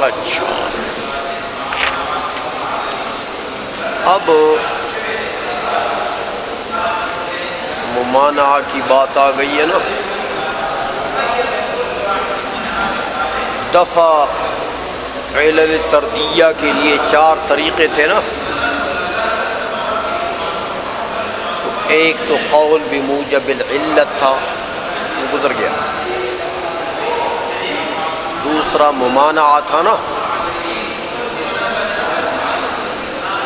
اچھا، اب ممانعہ کی بات آ گئی ہے نا. دفع علل تردیہ کے لیے 4 طریقے تھے نا. ایک تو قول بموجب العلت تھا، وہ گزر گیا. دوسرا ممانعہ تھا نا.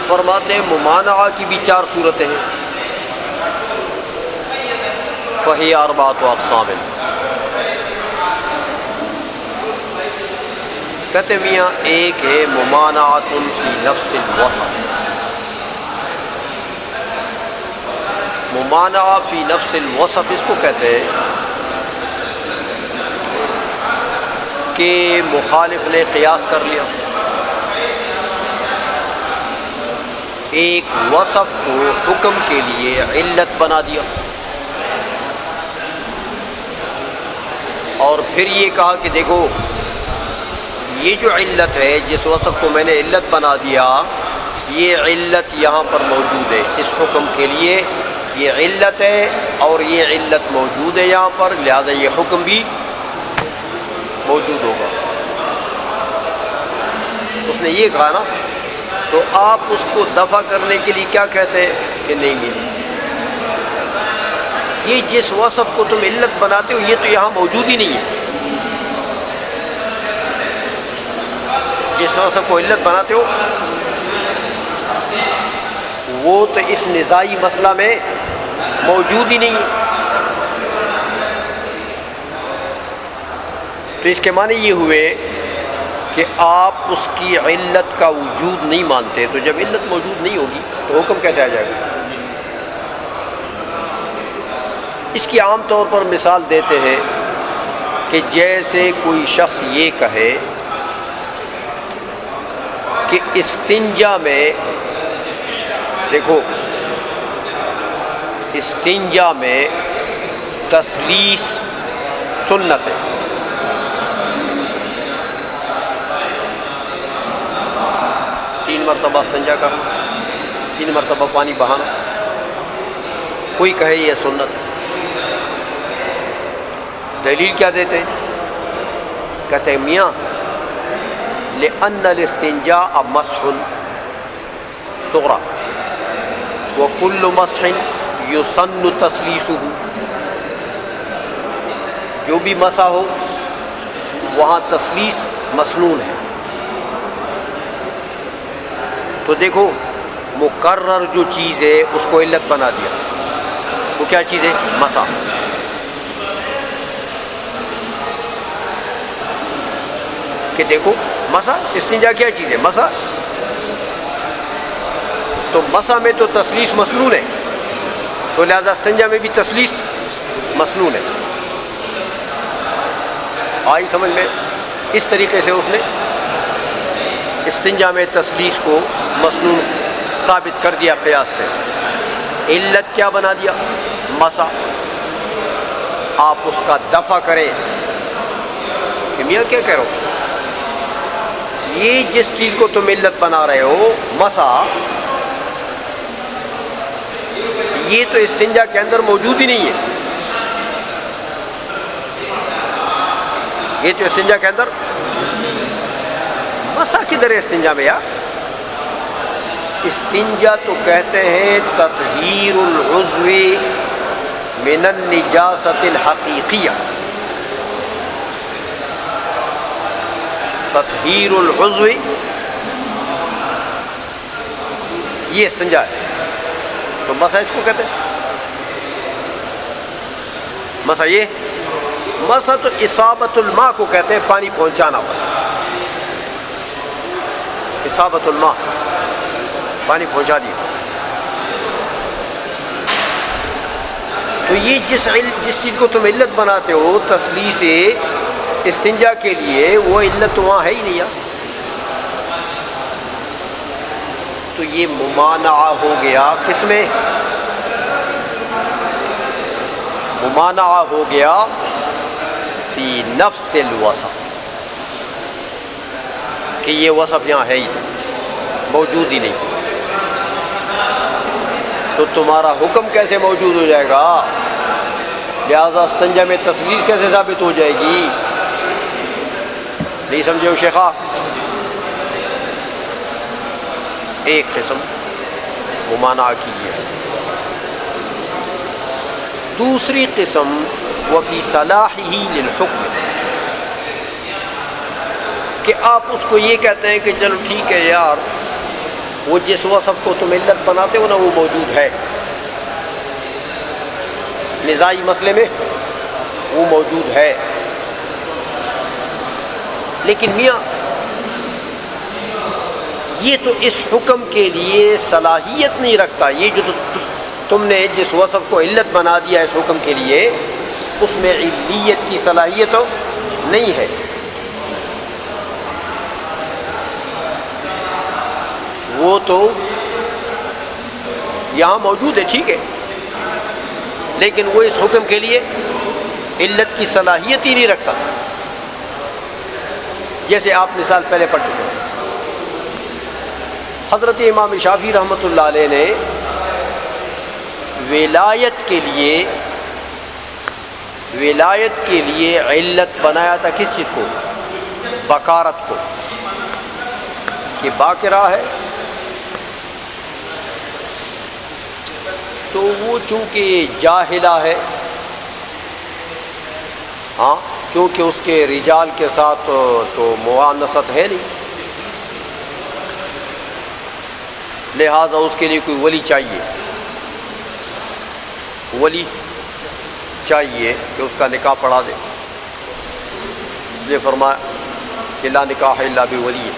فرماتے ہیں ممانعہ کی بھی 4 صورتیں ہیں. فہی 4 اقسام. کہتے میاں ایک ہے ممانعۃ فی نفس الوصف. ممانعہ فی نفس الوصف اس کو کہتے ہیں کہ مخالف نے قیاس کر لیا، ایک وصف کو حکم کے لیے علت بنا دیا، اور پھر یہ کہا کہ دیکھو یہ جو علت ہے، جس وصف کو میں نے علت بنا دیا، یہ علت یہاں پر موجود ہے، اس حکم کے لیے یہ علت ہے اور یہ علت موجود ہے یہاں پر، لہذا یہ حکم بھی موجود ہوگا. اس نے یہ کہا نا، تو آپ اس کو دفع کرنے کے لیے کیا کہتے ہیں کہ نہیں ملی. یہ جس وصف کو تم علت بناتے ہو یہ تو یہاں موجود ہی نہیں ہے. جس وصف کو علت بناتے ہو وہ تو اس نزاعی مسئلہ میں موجود ہی نہیں ہے. تو اس کے معنی یہ ہوئے کہ آپ اس کی علت کا وجود نہیں مانتے. تو جب علت موجود نہیں ہوگی تو حکم کیسے آ جائے گا؟ اس کی عام طور پر مثال دیتے ہیں کہ جیسے کوئی شخص یہ کہے کہ استنجا میں، دیکھو استنجا میں تثلیث سنت ہے. تین مرتبہ استنجا کرنا، 3 مرتبہ پانی بہانا. کوئی کہے یہ سنت ہے. دلیل کیا دیتے ہیں؟ کہتے ہیں میاں لأن الاستنجاء مسح صغرى وكل مسح يسن تثلیثه. جو بھی مسح ہو وہاں تثلیث مسنون ہے. تو دیکھو مقرر جو چیز ہے اس کو علت بنا دیا. وہ کیا چیز ہے؟ مسح. کہ دیکھو مسح، استنجا کیا چیز ہے؟ مسح. تو مسح میں تو تثلیث مسنون ہے، تو لہذا استنجا میں بھی تثلیث مسنون ہے. آئی سمجھ میں؟ اس طریقے سے اس نے استنجا میں تثلیث کو مسنون ثابت کر دیا قیاس سے. علت کیا بنا دیا؟ مسح. آپ اس کا دفع کریں کہ میاں کیا کہہ رہے ہو، یہ جس چیز کو تم علت بنا رہے ہو مسح، یہ تو استنجا کے اندر موجود ہی نہیں ہے. یہ تو استنجا کے اندر، مسح کدھر ہے استنجا میں یار؟ استنجا تو کہتے ہیں تطہیر العضو من النجاست الحقیقیہ. تطہیر العضو یہ استنجا ہے. تو مسح اس کو کہتے ہیں. مسح یہ مسح تو اصابت الماء کو کہتے ہیں، پانی پہنچانا. بس اصابت الماء، پانی پہنچا دیا. تو یہ جس چیز کو تم علت بناتے ہو تثلیث استنجا کے لیے، وہ علت تو وہاں ہے ہی نہیں. تو یہ ممانعہ ہو گیا. کس میں؟ ممانعہ ہو گیا فی نفس الوصف. کہ یہ وصف یہاں ہے ہی موجود ہی نہیں، تو تمہارا حکم کیسے موجود ہو جائے گا؟ لہذا استنجا میں تثلیث کیسے ثابت ہو جائے گی؟ نہیں سمجھے ہو شیخا؟ ایک قسم ممانعہ کی ہے، دوسری قسم وفی صلاحہ للحکم، کہ آپ اس کو یہ کہتے ہیں کہ چلو ٹھیک ہے یار، وہ جس وصف کو تم علت بناتے ہو نا وہ موجود ہے، نزاعی مسئلے میں وہ موجود ہے، لیکن میاں یہ تو اس حکم کے لیے صلاحیت نہیں رکھتا، یہ جو تم نے جس وصف کو علت بنا دیا اس حکم کے لیے، اس میں علیت کی صلاحیت نہیں ہے۔ وہ تو یہاں موجود ہے ٹھیک ہے، لیکن وہ اس حکم کے لیے علت کی صلاحیت ہی نہیں رکھتا، جیسے آپ مثال پہلے پڑھ چکے ہیں۔ حضرت امام شافعی رحمۃ اللہ علیہ نے ولایت کے لیے علت بنایا تھا کس چیز کو؟ بکارت کو، کہ باقرہ ہے تو وہ چونکہ جاہلہ ہے، ہاں کیونکہ اس کے رجال کے ساتھ تو موانست ہے نہیں، لہذا اس کے لیے کوئی ولی چاہیے، ولی چاہیے کہ اس کا نکاح پڑھا دے، اس لیے فرمایا کہ لا نکاح الا بولی،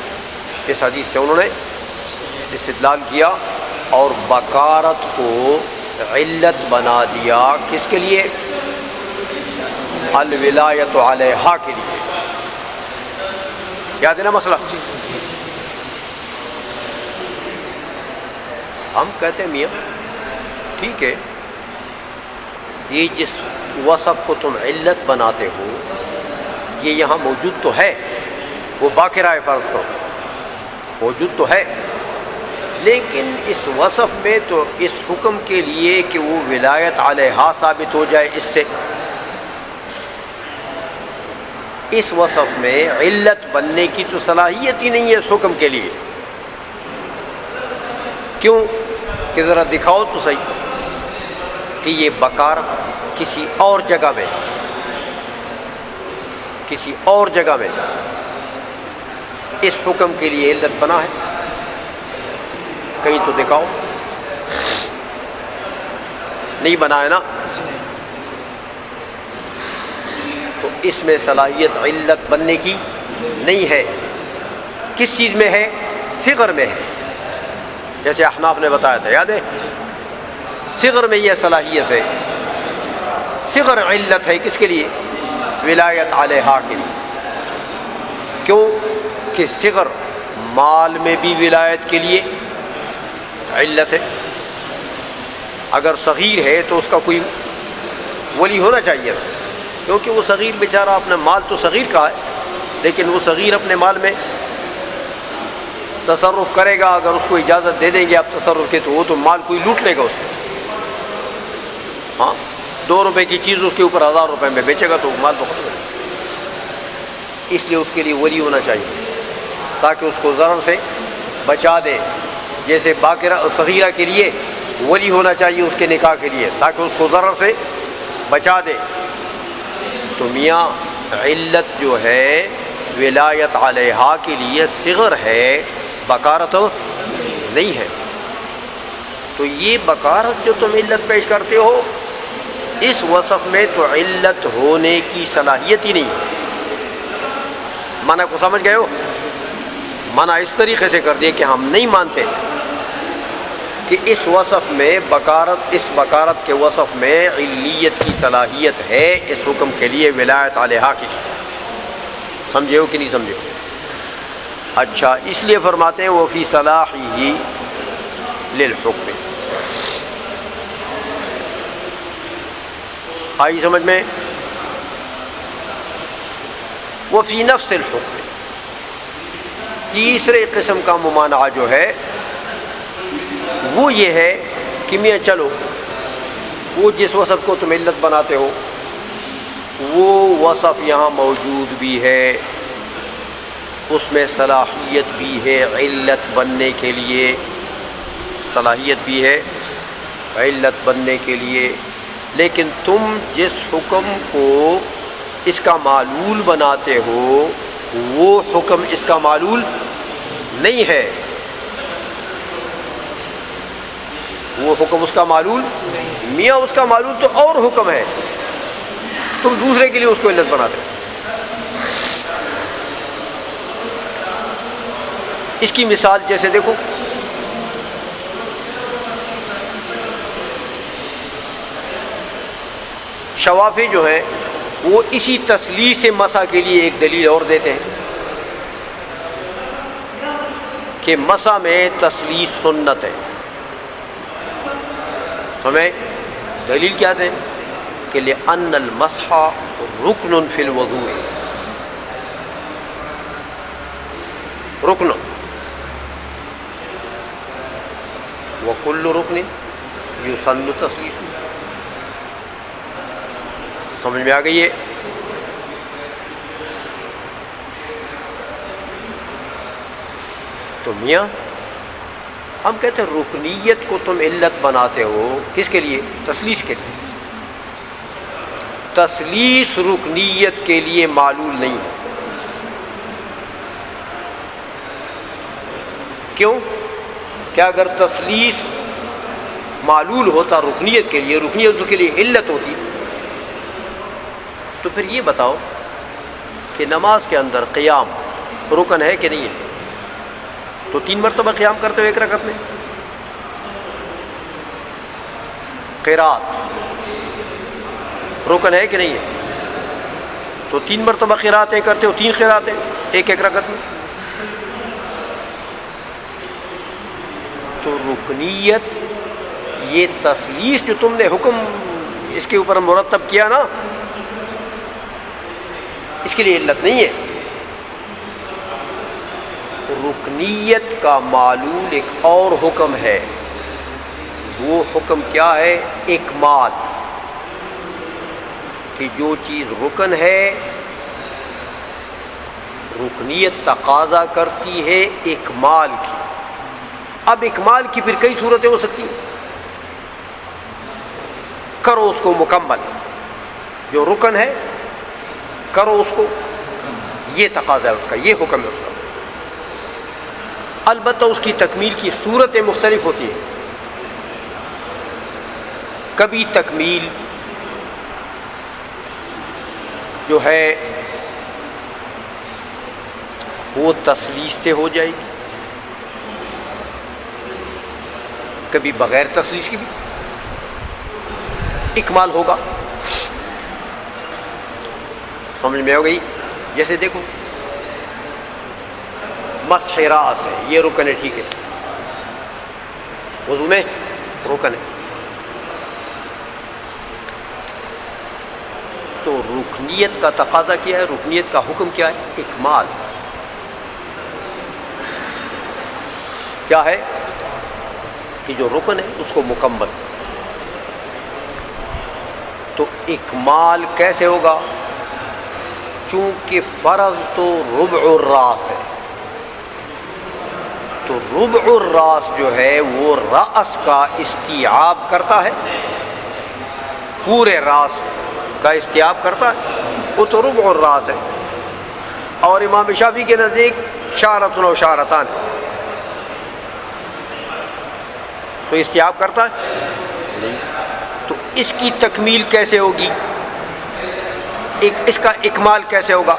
اس حدیث سے انہوں نے استدلال کیا اور بکارت کو علت بنا دیا، کس کے لیے؟ الولایت علیہا کے لیے۔ یاد ہے نا مسئلہ؟ ہم کہتے ہیں میاں ٹھیک ہے، یہ جس وصف کو تم علت بناتے ہو یہ یہاں موجود تو ہے، وہ باقرہ ہے، فرض کرو موجود تو ہے، لیکن اس وصف میں تو اس حکم کے لیے کہ وہ ولایت علیہا ثابت ہو جائے، اس سے اس وصف میں علت بننے کی تو صلاحیت ہی نہیں ہے اس حکم کے لیے۔ کیوں؟ کہ ذرا دکھاؤ تو صحیح کہ یہ بکارت کسی اور جگہ میں اس حکم کے لیے علت بنا ہے، کہیں تو دکھاؤ، نہیں بنا ہے نا، تو اس میں صلاحیت علت بننے کی نہیں ہے۔ کس چیز میں ہے؟ صغر میں ہے، جیسے احناف نے بتایا تھا، یاد ہے؟ صغر میں یہ صلاحیت ہے، صغر علت ہے کس کے لیے؟ ولایت علیہا کے لیے۔ کیوں؟ کہ صغر مال میں بھی ولایت کے لیے علت ہے، اگر صغیر ہے تو اس کا کوئی ولی ہونا چاہیے، کیونکہ وہ صغیر بیچارہ اپنا مال تو صغیر کا ہے، لیکن وہ صغیر اپنے مال میں تصرف کرے گا، اگر اس کو اجازت دے دیں گے آپ تصرف کے تو وہ تو مال کوئی لوٹ لے گا اس سے، ہاں 2 روپے کی چیز اس کے اوپر 1000 روپے میں بیچے گا تو مال تو ختم ہے، اس لیے اس کے لیے ولی ہونا چاہیے تاکہ اس کو ضرر سے بچا دے، جیسے باقرہ صغیرہ کے لیے ولی ہونا چاہیے اس کے نکاح کے لیے تاکہ اس کو ضرر سے بچا دے۔ تو میاں علت جو ہے ولایت علیہا کے لیے صغر ہے، بکارت نہیں ہے، تو یہ بکارت جو تم علت پیش کرتے ہو اس وصف میں تو علت ہونے کی صلاحیت ہی نہیں ہے۔ معنی کو سمجھ گئے ہو؟ معنی اس طریقے سے کر دیے کہ ہم نہیں مانتے کہ اس وصف میں اس بکارت کے وصف میں علیت کی صلاحیت ہے اس حکم کے لیے ولایت علیہا کے لیے۔ سمجھے ہو کہ نہیں سمجھے؟ اچھا، اس لیے فرماتے ہیں وہ فی صلاحہ للحکم۔ آئی سمجھ میں؟ وہ فی نفس الحکم، تیسرے قسم کا ممانعہ جو ہے وہ یہ ہے کہ میاں چلو وہ جس وصف کو تم علت بناتے ہو وہ وصف یہاں موجود بھی ہے، اس میں صلاحیت بھی ہے علت بننے کے لیے، صلاحیت بھی ہے علت بننے کے لیے، لیکن تم جس حکم کو اس کا معلول بناتے ہو وہ حکم اس کا معلول نہیں ہے، وہ حکم اس کا معلول میاں اس کا معلول تو اور حکم ہے، تم دوسرے کے لیے اس کو علت بناتے ہو۔ اس کی مثال جیسے دیکھو، شوافی جو ہیں وہ اسی تثلیث مسح کے لیے ایک دلیل اور دیتے ہیں کہ مسح میں تثلیث سنت ہے۔ ہمیں دلیل کیا دیں کہ لأن المسح رکن فی الوضوء، رکن وکل رکن یسن تثلیث، سمجھ میں آ گئی ہے؟ تو میاں ہم کہتے ہیں رکنیت کو تم علت بناتے ہو کس کے لیے؟ تثلیث کے لیے۔ تثلیث رکنیت کے لیے معلول نہیں ہے، کیوں؟ کہ اگر تثلیث معلول ہوتا رکنیت کے لیے، رکنیت کے لیے علت ہوتی، تو پھر یہ بتاؤ کہ نماز کے اندر قیام رکن ہے کہ نہیں ہے؟ تو 3 مرتبہ قیام کرتے ہو ایک رکعت میں، قرات رکن ہے کہ نہیں ہے؟ تو 3 مرتبہ قراتیں کرتے ہو، 3 قراتیں ایک رکعت میں، تو رکنیت یہ تثلیث جو تم نے حکم اس کے اوپر مرتب کیا نا، اس کے لیے علت نہیں ہے۔ رکنیت کا معلول ایک اور حکم ہے، وہ حکم کیا ہے؟ اکمال، کہ جو چیز رکن ہے رکنیت تقاضا کرتی ہے اکمال کی۔ اب اکمال کی پھر کئی صورتیں ہو سکتی ہیں، کرو اس کو مکمل، جو رکن ہے کرو اس کو، یہ تقاضا ہے اس کا، یہ حکم ہے اس کا۔ البتہ اس کی تکمیل کی صورتیں مختلف ہوتی ہیں، کبھی تکمیل جو ہے وہ تثلیث سے ہو جائے گی، کبھی بغیر تثلیث کی بھی اکمال ہوگا۔ سمجھ میں ہو گئی؟ جیسے دیکھو مسح راس ہے، یہ رکن ہے، ٹھیک ہے، وضو میں رکن ہے، تو رکنیت کا تقاضا کیا ہے، رکنیت کا حکم کیا ہے؟ اکمال۔ کیا ہے؟ کہ جو رکن ہے اس کو مکمل کرو۔ تو اکمال کیسے ہوگا؟ چونکہ فرض تو ربع الراس ہے، تو ربع الراس جو ہے وہ راس کا استیعاب کرتا ہے، پورے راس کا استیعاب کرتا ہے، وہ تو ربع الراس ہے۔ اور امام شافعی کے نزدیک شعرۃ و شعرتان، تو استیعاب کرتا ہے نہیں، تو اس کی تکمیل کیسے ہوگی؟ اس کا اکمال کیسے ہوگا؟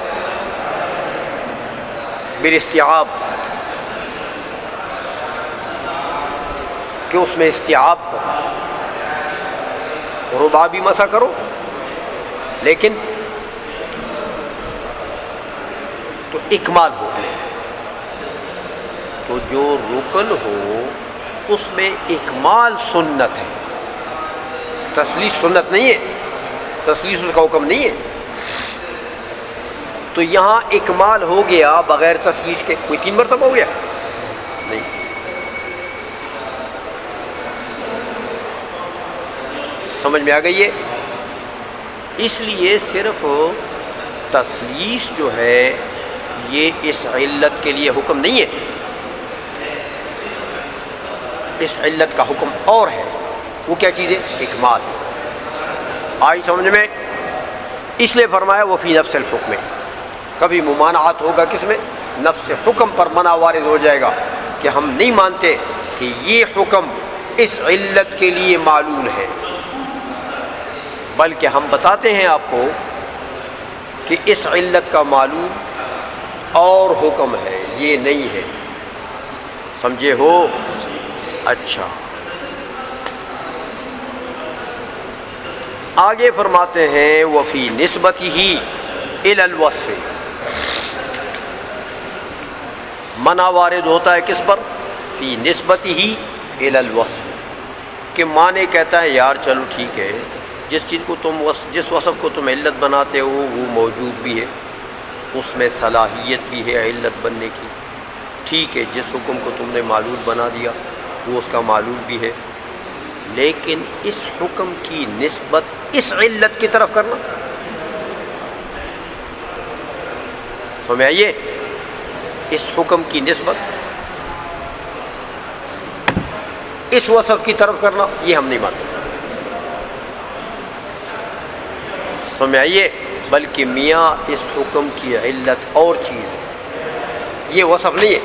بالاستیعاب، کہ اس میں استیعاب کرو، ربع بھی مسح کرو، لیکن تو اکمال ہو گئے۔ تو جو رکن ہو اس میں اکمال سنت ہے، تثلیث سنت نہیں ہے، تثلیث اس کا حکم نہیں ہے۔ تو یہاں اکمال ہو گیا بغیر تسلیث کے، کوئی 3 مرتبہ ہو گیا نہیں. سمجھ میں آ گئی ہے؟ اس لیے صرف تسلیث جو ہے یہ اس علت کے لیے حکم نہیں ہے، اس علت کا حکم اور ہے. وہ کیا چیز ہے؟ اکمال. آئی سمجھ میں؟ اس لیے فرمایا وہ فی نفس الحکم. کبھی ممانعت ہوگا کس میں؟ نفس حکم پر منع وارد ہو جائے گا کہ ہم نہیں مانتے کہ یہ حکم اس علت کے لیے معلول ہے، بلکہ ہم بتاتے ہیں آپ کو کہ اس علت کا معلول اور حکم ہے، یہ نہیں ہے. سمجھے ہو؟ اچھا، آگے فرماتے ہیں وفی نسبتہ الی الوصف. منع وارد ہوتا ہے کس پر؟ فی نسبتہ الی الوصف، کہ معنی کہتا ہے یار چلو ٹھیک ہے، جس چیز کو تم جس وصف کو تم علت بناتے ہو وہ موجود بھی ہے، اس میں صلاحیت بھی ہے علت بننے کی. ٹھیک ہے، جس حکم کو تم نے معلول بنا دیا وہ اس کا معلول بھی ہے، لیکن اس حکم کی نسبت اس علت کی طرف کرنا، سمجھ آئیے؟ اس حکم کی نسبت اس وصف کی طرف کرنا یہ ہم نہیں مانتے. سمجھ آئیے؟ بلکہ میاں اس حکم کی علت اور چیز ہے، یہ وصف نہیں ہے،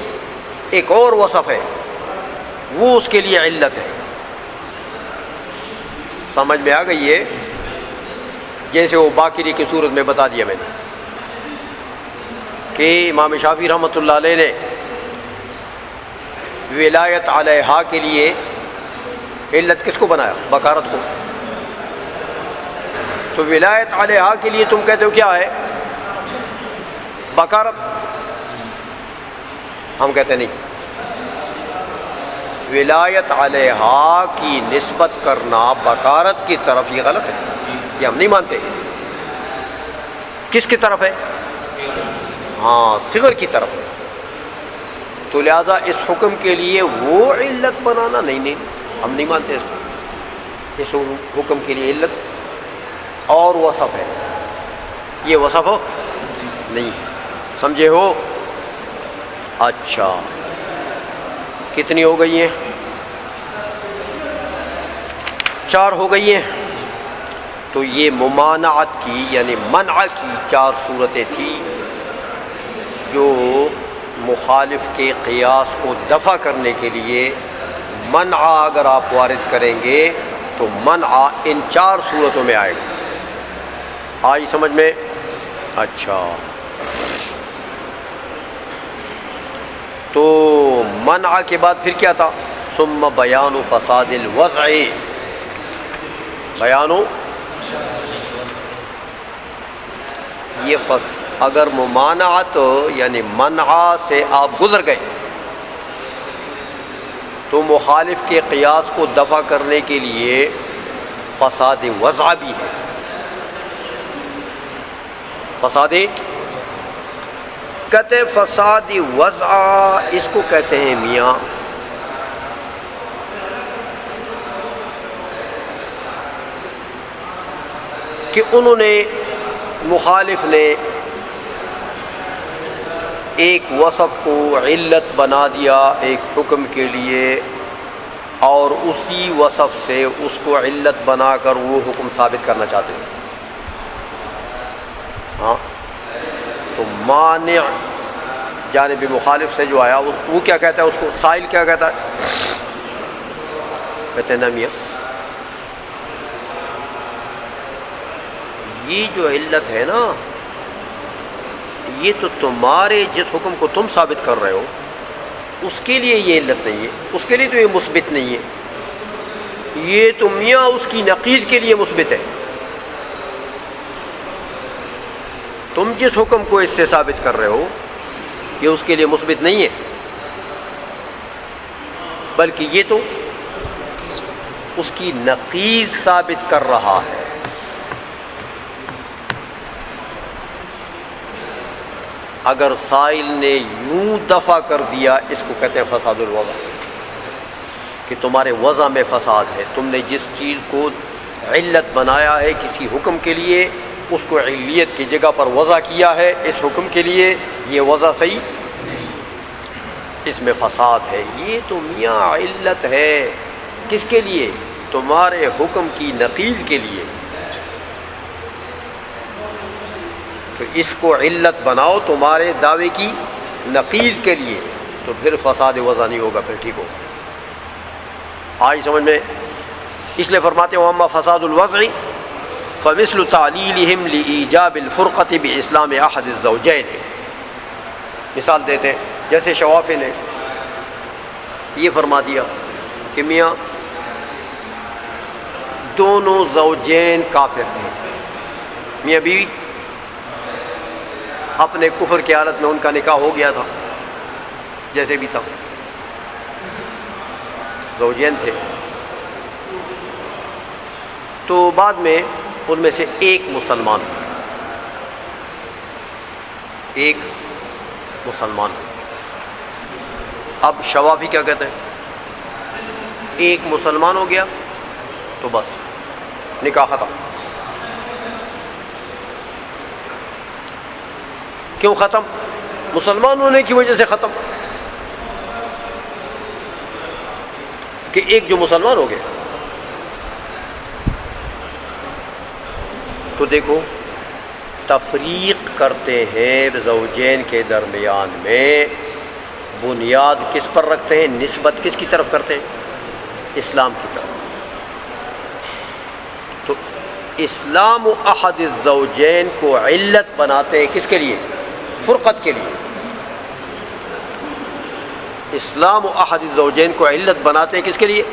ایک اور وصف ہے، وہ اس کے لیے علت ہے. سمجھ میں آ گئی ہے؟ جیسے وہ باقری کی صورت میں بتا دیا میں نے کہ امام شافعی رحمۃ اللہ علیہ نے ولایت علیہا کے لیے علت کس کو بنایا؟ بکارت کو. تو ولایت علیہا کے لیے تم کہتے ہو کیا ہے؟ بکارت. ہم کہتے نہیں، ولایت علیہا کی نسبت کرنا بکارت کی طرف یہ غلط ہے، یہ ہم نہیں مانتے. کس کی طرف ہے؟ ہاں، صغر کی طرف ہے. تو لہذا اس حکم کے لیے وہ علت بنانا نہیں، ہم نہیں مانتے اس کو. اس حکم کے لیے علت اور وصف ہے، یہ وصف ہو نہیں ہے. سمجھے ہو؟ اچھا، کتنی ہو گئی ہیں؟ 4 ہو گئی ہیں. تو یہ ممانعت کی یعنی منع کی 4 صورتیں تھیں جو مخالف کے قیاس کو دفع کرنے کے لیے منع اگر آپ وارد کریں گے تو منع ان 4 صورتوں میں آئے گا. آئی سمجھ میں؟ اچھا، تو منع کے بعد پھر کیا تھا؟ ثم بیان فساد الوضع. بیان یہ اگر ممانعت یعنی منع سے آپ گزر گئے تو مخالف کے قیاس کو دفع کرنے کے لیے فساد وضع بھی ہے. فساد کہتے ہیں، فساد وضع اس کو کہتے ہیں میاں کہ انہوں نے مخالف نے ایک وصف کو علت بنا دیا ایک حکم کے لیے، اور اسی وصف سے اس کو علت بنا کر وہ حکم ثابت کرنا چاہتے ہیں. ہاں، تو مانع جانب مخالف سے جو آیا وہ کیا کہتا ہے؟ اس کو سائل کیا کہتا ہے؟ کہتے ہیں نا میاں یہ جو علت ہے نا، یہ تو تمہارے جس حکم کو تم ثابت کر رہے ہو اس کے لیے یہ علت نہیں ہے، اس کے لیے تو یہ مثبت نہیں ہے، یہ تو میاں اس کی نقیض کے لیے مثبت ہے. تم جس حکم کو اس سے ثابت کر رہے ہو یہ اس کے لیے مثبت نہیں ہے، بلکہ یہ تو اس کی نقیض ثابت کر رہا ہے. اگر سائل نے یوں دفع کر دیا، اس کو کہتے ہیں فساد الوضع، کہ تمہارے وضع میں فساد ہے، تم نے جس چیز کو علت بنایا ہے کسی حکم کے لیے، اس کو علیت کی جگہ پر وضع کیا ہے اس حکم کے لیے، یہ وضع صحیح، اس میں فساد ہے۔ یہ تو میاں علت ہے، کس کے لیے؟ تمہارے حکم کی نقیض کے لیے، تو اس کو علت بناؤ تمہارے دعوے کی نقیض کے لیے، تو پھر فساد وضع نہیں ہوگا، پھر ٹھیک ہوگا۔ آئی سمجھ میں؟ اس لیے فرماتے ہیں وَأَمَّا فَسَادُ الْوَضْعِ فَمِثْلُ تَعْلِيلِهِمْ لِإِيجَابِ الْفُرْقَةِ بِإِسْلَامِ أَحَدِ الزَّوْجَيْنِ، مثال دیتے ہیں جیسے شوافی نے یہ فرما دیا کہ میاں دونوں زوجین کافر تھے، میاں بیوی، اپنے کفر کی حالت میں ان کا نکاح ہو گیا تھا، جیسے بھی تھا، زوجین تھے، تو بعد میں ان میں سے ایک مسلمان ہو، ایک مسلمان ہو۔ اب شوافی کیا کہتے ہیں؟ ایک مسلمان ہو گیا تو بس نکاح ختم۔ کیوں ختم؟ مسلمان ہونے کی وجہ سے ختم، کہ ایک جو مسلمان ہو گیا۔ تو دیکھو تفریق کرتے ہیں زوجین کے درمیان میں، بنیاد کس پر رکھتے ہیں؟ نسبت کس کی طرف کرتے ہیں؟ اسلام کی طرف۔ تو اسلام احد الزوجین کو علت بناتے ہیں کس کے لیے؟ فرقت کے لیے۔ اسلام احد الزوجین کو علت بناتے ہیں کس کے لیے؟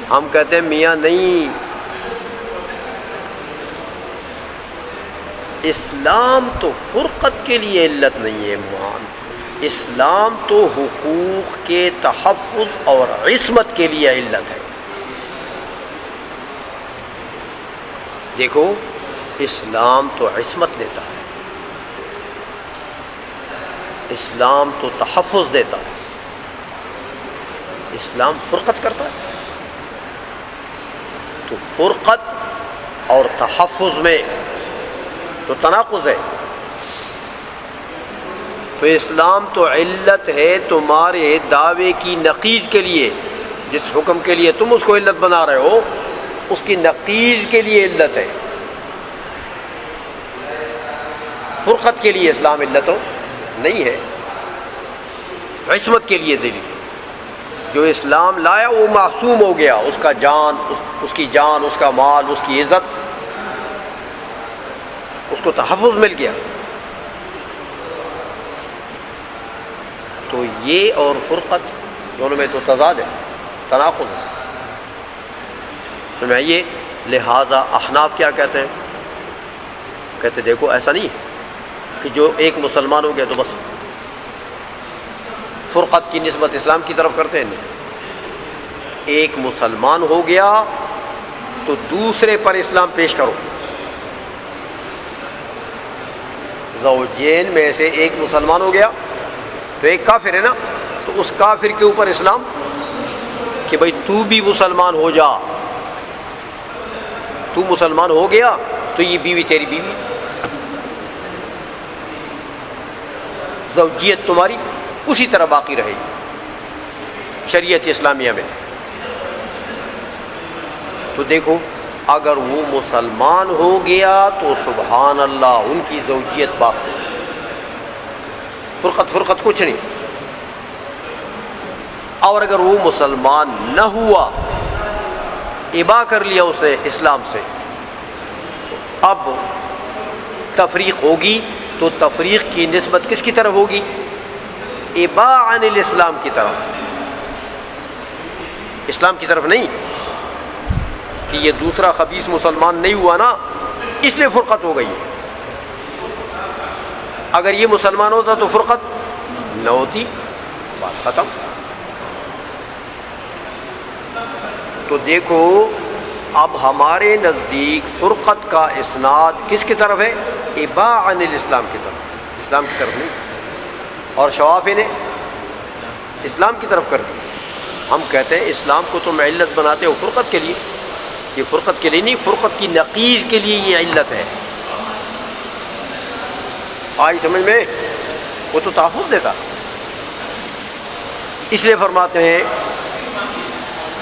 ہم کہتے ہیں میاں نہیں، اسلام تو فرقت کے لیے علت نہیں ہے موان، اسلام تو حقوق کے تحفظ اور عصمت کے لیے علت ہے۔ دیکھو اسلام تو عصمت دیتا ہے، اسلام تو تحفظ دیتا ہے، اسلام فرقت کرتا ہے۔ تو فرقت اور تحفظ میں تو تناقض ہے۔ تو اسلام تو علت ہے تمہارے دعوے کی نقیض کے لیے، جس حکم کے لیے تم اس کو علت بنا رہے ہو اس کی نقیض کے لیے علت ہے۔ فرقت کے لیے اسلام علت نہیں ہے، عصمت کے لیے دلیل۔ جو اسلام لایا وہ معصوم ہو گیا، اس کا جان، اس کی جان، اس کا مال، اس کی عزت، اس کو تحفظ مل گیا۔ تو یہ اور فرقت دونوں میں تو تضاد ہے، تناقض ہے۔ سمجھائیے، لہٰذا احناف کیا کہتے ہیں؟ کہتے دیکھو ایسا نہیں کہ جو ایک مسلمان ہو گیا تو بس فرقت کی نسبت اسلام کی طرف کرتے ہیں۔ ایک مسلمان ہو گیا تو دوسرے پر اسلام پیش کرو۔ زوجین میں سے ایک مسلمان ہو گیا تو ایک کافر ہے نا، تو اس کافر کے اوپر اسلام کہ بھئی تو بھی مسلمان ہو جا، تو مسلمان ہو گیا تو یہ بیوی تیری بیوی، زوجیت تمہاری اسی طرح باقی رہے گی شریعت اسلامیہ میں۔ تو دیکھو اگر وہ مسلمان ہو گیا تو سبحان اللہ ان کی زوجیت باقی، فرقت کچھ نہیں۔ اور اگر وہ مسلمان نہ ہوا، ابا کر لیا اسے اسلام سے، اب تفریق ہوگی تو تفریق کی نسبت کس کی طرف ہوگی؟ ابا عن الاسلام کی طرف، اسلام کی طرف نہیں، کہ یہ دوسرا خبیث مسلمان نہیں ہوا نا اس لیے فرقت ہو گئی ہے۔ اگر یہ مسلمان ہوتا تو فرقت نہ ہوتی، بات ختم۔ تو دیکھو اب ہمارے نزدیک فرقت کا اسناد کس کی طرف ہے؟ ابا عن الاسلام کی طرف، اسلام کی طرف نہیں۔ اور شوافی نے اسلام کی طرف کر دیا۔ ہم کہتے ہیں اسلام کو تم علت بناتے ہو فرقت کے لیے، یہ فرقت کے لیے نہیں، فرقت کی نقیض کے لیے یہ علت ہے۔ آئی سمجھ میں؟ وہ تو تحفظ دیتا، اس لیے فرماتے ہیں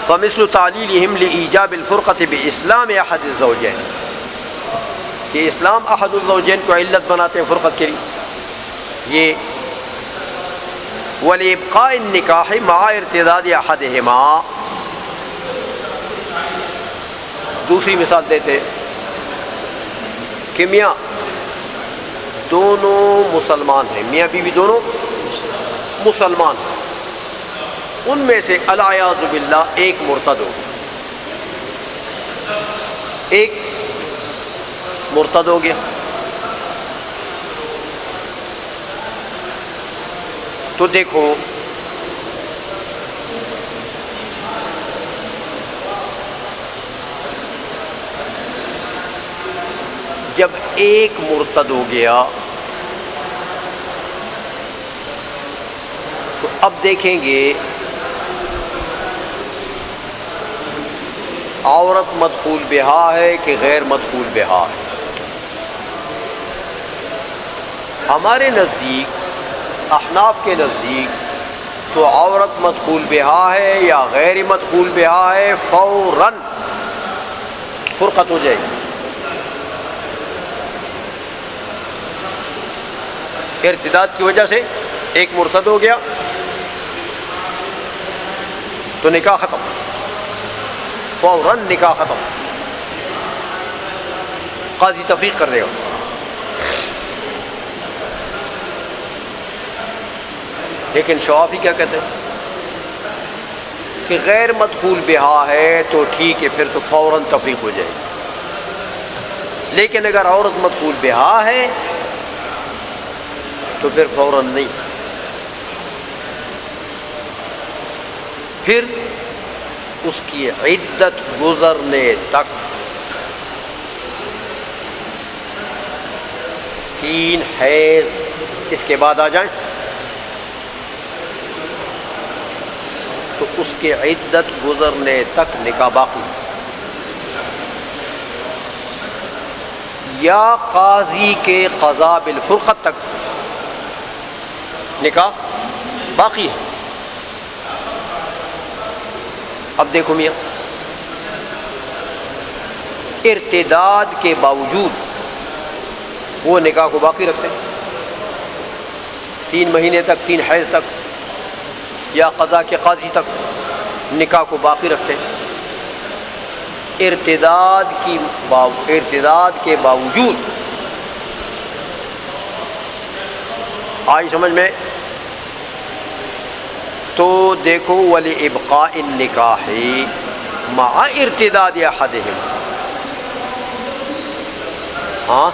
فَمِثْلُ تَعْلِيلِهِمْ لِإِيجَابِ الْفُرْقَةِ بِإِسْلَامِ أَحَدِ الزَّوْجَيْنِ، کہ اسلام احد الزوجین کو علت بناتے ہیں فرقت کے لیے، یہ وَلِإِبْقَاءِ النِّكَاحِ مَعَ ارْتِدَادِ أَحَدِهِمَا۔ دوسری مثال دیتے کہ میاں دونوں مسلمان ہیں، میاں بیوی دونوں مسلمان ہیں، ان میں سے العیاذ باللہ ایک مرتد ہو گیا، ایک مرتد ہو گیا، تو دیکھو جب ایک مرتد ہو گیا تو اب دیکھیں گے عورت مدخول بہا ہے کہ غیر مدخول بہا ہے۔ ہمارے نزدیک، احناف کے نزدیک تو عورت مدخول بہا ہے یا غیر مدخول بہا ہے، فوراً فرقت ہو جائے گی۔ ارتداد کی وجہ سے ایک مرتد ہو گیا تو نکاح ختم، فوراً نکاح ختم، قاضی تفریق کر دے گا۔ لیکن شوافی کیا کہتے ہیں کہ غیر مدخول بہا ہے تو ٹھیک ہے، پھر تو فوراً تفریق ہو جائے گی، لیکن اگر عورت مدخول بہا ہے تو پھر فوراً نہیں، پھر اس کی عدت گزرنے تک 3 حیض اس کے بعد آ جائیں تو اس کی عدت گزرنے تک نکاح باقی، یا قاضی کے قضاء بالفرقت تک نکاح باقی ہے۔ اب دیکھو میاں، ارتداد کے باوجود وہ نکاح کو باقی رکھتے ہیں 3 مہینے تک، 3 حیض تک، یا قضاء کے قاضی تک نکاح کو باقی رکھتے ہیں۔ ارتداد کے باوجود، آئی سمجھ میں؟ تو دیکھو وَلِإِبْقَاءِ النِّكَاحِ مَعَ ارْتِدَادِ أَحَدِهِمْ، ہاں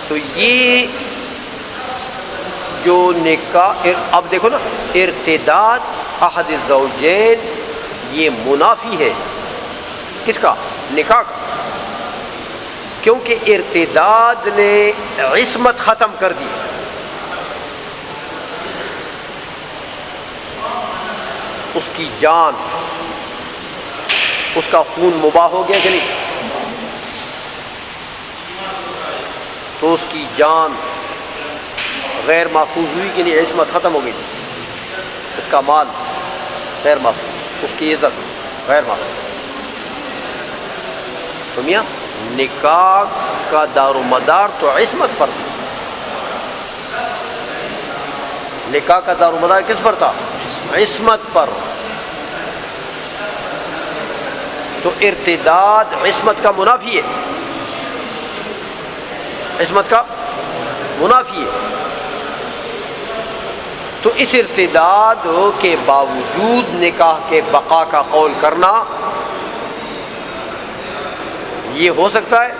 تو یہ جو نکاح، اب دیکھو نا، ارتداد احد الزوجین یہ منافی ہے کس کا؟ نکاح کا، کیونکہ ارتداد نے عصمت ختم کر دی، اس کی جان، اس کا خون مباح ہو گیا کہ نہیں، تو اس کی جان غیر محفوظ ہوئی کہ نہیں، عصمت ختم ہو گئی، اس کا مال غیر محفوظ، اس کی عزت غیر محفوظ۔ تو میاں نکاح کا دار و مدار تو عصمت پر تھا، نکاح کا دار و مدار کس پر تھا؟ عصمت پر۔ تو ارتداد عصمت کا منافی ہے، عصمت کا منافی ہے، تو اس ارتداد کے باوجود نکاح کے بقا کا قول کرنا یہ ہو سکتا ہے؟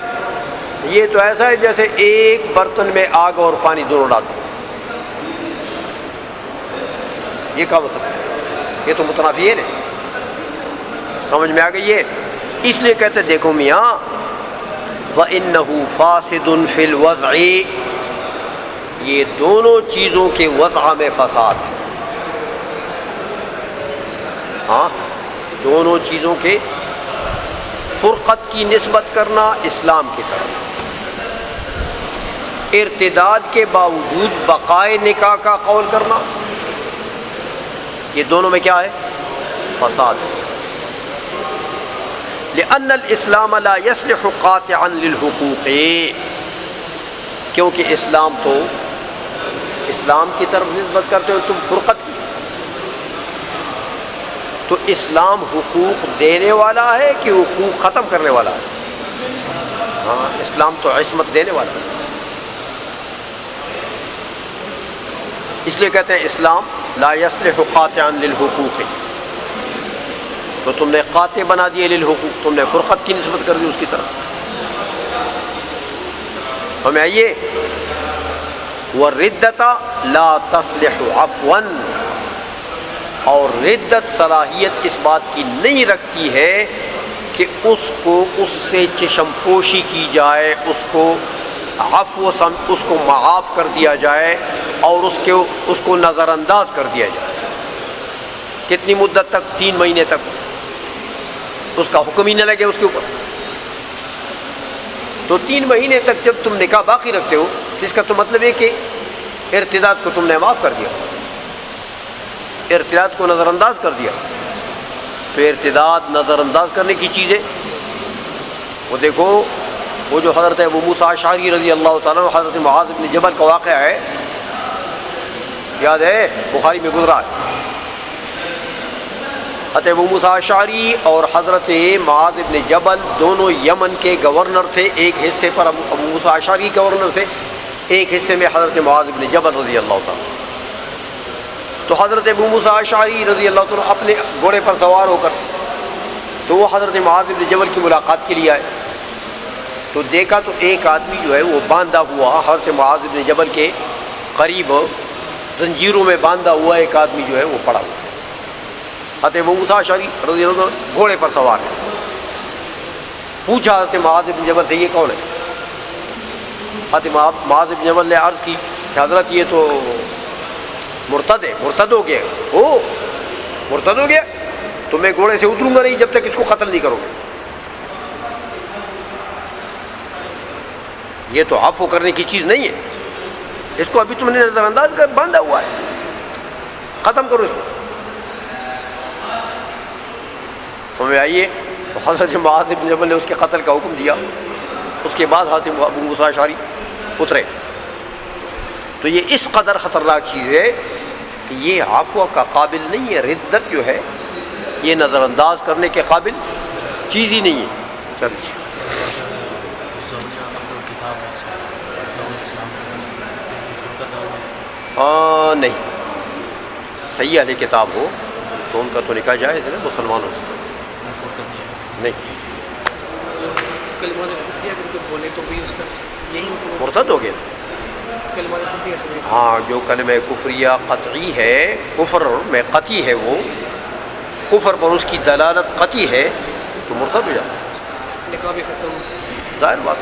یہ تو ایسا ہے جیسے ایک برتن میں آگ اور پانی دونوں ڈال دو، یہ کہاں ہو سکتا ہے؟ یہ تو متنافی ہے نا، سمجھ میں آ گئی ہے؟ اس لیے کہتے دیکھو میاں وَإِنَّهُ فَاسِدٌ فِي الْوَضْعِ، یہ دونوں چیزوں کے وضع میں فساد ہے. ہاں، دونوں چیزوں کے فرقت کی نسبت کرنا اسلام کی طرف، ارتداد کے باوجود بقائے نکاح کا قول کرنا، یہ دونوں میں کیا ہے؟ فساد ہے. لأن الاسلام لا يصلح قاطعا للحقوق، کیونکہ اسلام تو اسلام کی طرف نسبت کرتے ہو تم فرقت کی، تو اسلام حقوق دینے والا ہے کہ حقوق ختم کرنے والا ہے؟ ہاں، اسلام تو عصمت دینے والا ہے. اس لیے کہتے ہیں اسلام لا يصلح قاطعا للحقوق، تو تم نے قاطع بنا دیے للحقوق، تم نے فرقت کی نسبت کر دی اس کی طرف. ہمیں آئیے وَالرِّدَّةَ لَا تَصْلِحُ عَفْوًا، اور ردت صلاحیت اس بات کی نہیں رکھتی ہے کہ اس سے چشم پوشی کی جائے، اس کو عفو اس کو معاف کر دیا جائے اور اس کو نظر انداز کر دیا جائے. کتنی مدت تک؟ 3 مہینے تک اس کا حکم ہی نہ لگے اس کے اوپر. تو 3 مہینے تک جب تم نکاح باقی رکھتے ہو، اس کا تو مطلب ہے کہ ارتداد کو تم نے معاف کر دیا، ارتداد کو نظر انداز کر دیا. تو ارتداد نظر انداز کرنے کی چیزیں وہ دیکھو، وہ جو حضرت ابو موسیٰ اشعری رضی اللہ تعالیٰ عنہ، حضرت معاذ بن جبل کا واقعہ ہے، یاد ہے؟ بخاری میں گزرا ہے. حضرت ابو موسیٰ اشعری اور حضرت معاذ بن جبل دونوں یمن کے گورنر تھے. ایک حصے پر ابو موسیٰ اشعری گورنر تھے، ایک حصے میں حضرت معاذ بن جبل رضی اللہ تعالیٰ. تو حضرت ابو موسیٰ اشعری رضی اللہ تعالیٰ اپنے گھوڑے پر سوار ہو کر تو وہ حضرت معاذ بن جبل کی ملاقات کے لیے آئے. تو دیکھا تو ایک آدمی جو ہے وہ باندھا ہوا حضرت معاذ بن جبل کے قریب، زنجیروں میں باندھا ہوا ایک آدمی جو ہے وہ پڑا ہوا. حضرت ابو موسیٰ اشعری رضی اللہ عنہ گھوڑے پر سوار ہے. پوچھا حضرت معاذ بن جبل سے، یہ کون ہے؟ حضرت معاذ بن جبل نے عرض کی کہ حضرت یہ تو مرتد ہے، مرتد ہو گیا. او مرتد ہو گیا تو میں گھوڑے سے اتروں گا نہیں جب تک اس کو قتل نہیں کرو گے. یہ تو عفو کرنے کی چیز نہیں ہے، اس کو ابھی تم نے نظر انداز کر باندھا ہوا ہے، ختم کرو اس کو. سمجھ آئیے؟ تو حضرت معاذ بن جبل نے اس کے قتل کا حکم دیا. اس کے بعد حضرت ابو موسیٰ اشعری اترے. تو یہ اس قدر خطرناک چیز ہے کہ یہ عفو کا قابل نہیں ہے. ردت جو ہے یہ نظر انداز کرنے کے قابل چیز ہی نہیں ہے. چلیے نہیں، صحیح اہل کتاب ہو تو ان کا تو نکاح جائز ہے نا مسلمانوں سے. نہیں، مرتد ہو گیا. ہاں، جو کلمہ کفریہ قطعی ہے، کفر میں قطعی ہے، وہ کفر پر اس کی دلالت قطعی ہے تو مرتد ہو جاتا ہے. ظاہر بات.